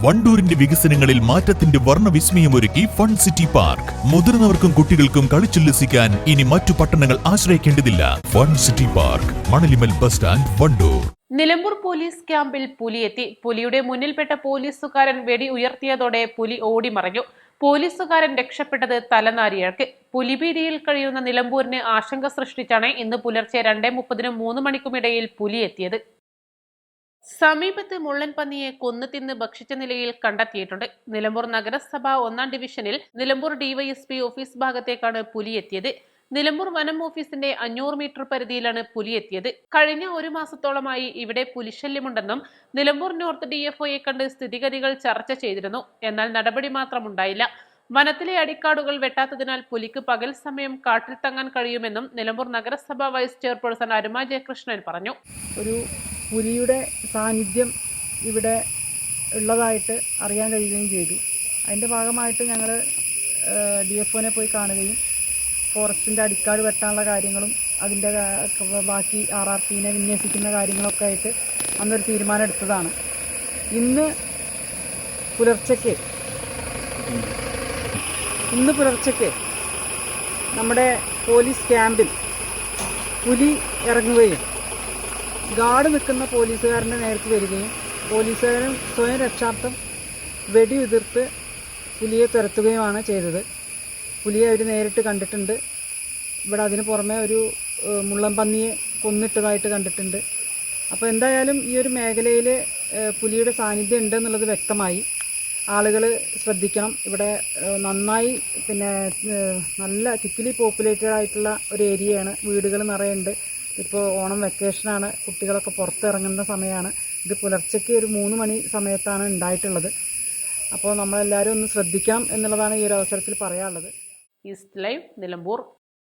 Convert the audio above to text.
വണ്ടൂരിന്റെ വികസനങ്ങളിൽ മാറ്റത്തിന്റെ വർണ്ണവിസ്മയമൊരുക്കി fun city park. മുതിർന്നവർക്കും കുട്ടികൾക്കും കളിച്ചുല്ലസിക്കാൻ ഇനി മറ്റു പട്ടണങ്ങൾ ആശ്രയിക്കേണ്ടതില്ല. Fun city park, Manalimal bus stand, Vandoor. Nilambur police ക്യാമ്പിൽ പുലിയെത്തി. പുലിയുടെ മുന്നിൽപ്പെട്ട പോലീസുകാരൻ വെടി ഉയർത്തിയതോടെ പുലി ഓടിമറഞ്ഞു. പോലീസുകാരൻ രക്ഷപ്പെട്ടത് തലനാരിഴക്ക്. പുലിഭീതിയിൽ കഴിയുന്ന നിലമ്പൂരിന് ആശങ്ക സൃഷ്ടിച്ചാണ് ഇന്ന് പുലർച്ചെ 2:30-നും 3 മണിക്കുമിടയിൽ പുലി എത്തിയത്. സമീപത്ത് മുള്ളൻ പന്നിയെ കൊന്നു തിന്ന് ഭക്ഷിച്ച നിലയിൽ കണ്ടെത്തിയിട്ടുണ്ട്. നിലമ്പൂർ നഗരസഭ 1-ാം ഡിവിഷനിൽ നിലമ്പൂർ ഡിവൈഎസ്പി ഓഫീസ് ഭാഗത്തേക്കാണ് പുലി എത്തിയത്. നിലമ്പൂർ വനം ഓഫീസിന്റെ 500 മീറ്റർ പരിധിയിലാണ് പുലി എത്തിയത്. കഴിഞ്ഞ 1 മാസത്തോളമായി ഇവിടെ പുലിശല്യമുണ്ടെന്നും നിലമ്പൂർ നോർത്ത് DFOയെ കണ്ട് സ്ഥിതിഗതികൾ ചർച്ച ചെയ്തിരുന്നു. എന്നാൽ നടപടി മാത്രം ഉണ്ടായില്ല. വനത്തിലെ അടിക്കാടുകൾ വെട്ടാത്തതിനാൽ പുലിക്ക് പകൽ സമയം കാട്ടിൽ തങ്ങാൻ കഴിയുമെന്നും നിലമ്പൂർ നഗരസഭ വൈസ് ചെയർപേഴ്സൺ അരുമ ജയകൃഷ്ണൻ പറഞ്ഞു. ഒരു പുലിയുടെ സാന്നിധ്യം ഇവിടെ ഉള്ളതായിട്ട് അറിയാൻ കഴിയുകയും ചെയ്തു. അതിൻ്റെ ഭാഗമായിട്ട് ഞങ്ങൾ DFOനെ പോയി കാണുകയും ഫോറസ്റ്റിൻ്റെ അടിക്കാട് വെട്ടാനുള്ള കാര്യങ്ങളും അതിൻ്റെ ബാക്കി RRPനെ വിന്യസിക്കുന്ന കാര്യങ്ങളൊക്കെ ആയിട്ട് അന്നൊരു തീരുമാനം എടുത്തതാണ്. ഇന്ന് പുലർച്ചയ്ക്ക് നമ്മുടെ പോലീസ് ക്യാമ്പിൽ പുലി ഇറങ്ങുകയും ഗാർഡ് നിൽക്കുന്ന പോലീസുകാരൻ്റെ നേർക്ക് വരികയും പോലീസുകാരൻ സ്വയം രക്ഷാർത്ഥം വെടിയുതിർത്ത് പുലിയെ തുരത്തുകയുമാണ് ചെയ്തത്. പുലിയെ അവർ നേരിട്ട് കണ്ടിട്ടുണ്ട്. ഇവിടെ അതിന് പുറമെ ഒരു മുള്ളൻ പന്നിയെ കൊന്നിട്ടതായിട്ട് കണ്ടിട്ടുണ്ട്. അപ്പോൾ എന്തായാലും ഈ ഒരു മേഖലയിൽ പുലിയുടെ സാന്നിധ്യം ഉണ്ട് എന്നുള്ളത് വ്യക്തമായി. ആളുകൾ ശ്രദ്ധിക്കണം. ഇവിടെ നന്നായി നല്ല തിക്കിലി പോപ്പുലേറ്റഡ് ആയിട്ടുള്ള ഒരു ഏരിയയാണ്. വീടുകൾ നിറയുണ്ട്. ഇപ്പോൾ ഓണം വെക്കേഷനാണ്, കുട്ടികളൊക്കെ പുറത്തിറങ്ങുന്ന സമയമാണ്. ഇത് പുലർച്ചയ്ക്ക് ഒരു 3 മണി സമയത്താണ് ഉണ്ടായിട്ടുള്ളത്. അപ്പോൾ നമ്മളെല്ലാവരും ഒന്ന് ശ്രദ്ധിക്കാം എന്നുള്ളതാണ് ഈ ഒരു അവസരത്തിൽ പറയാനുള്ളത്. East live, Nilambur.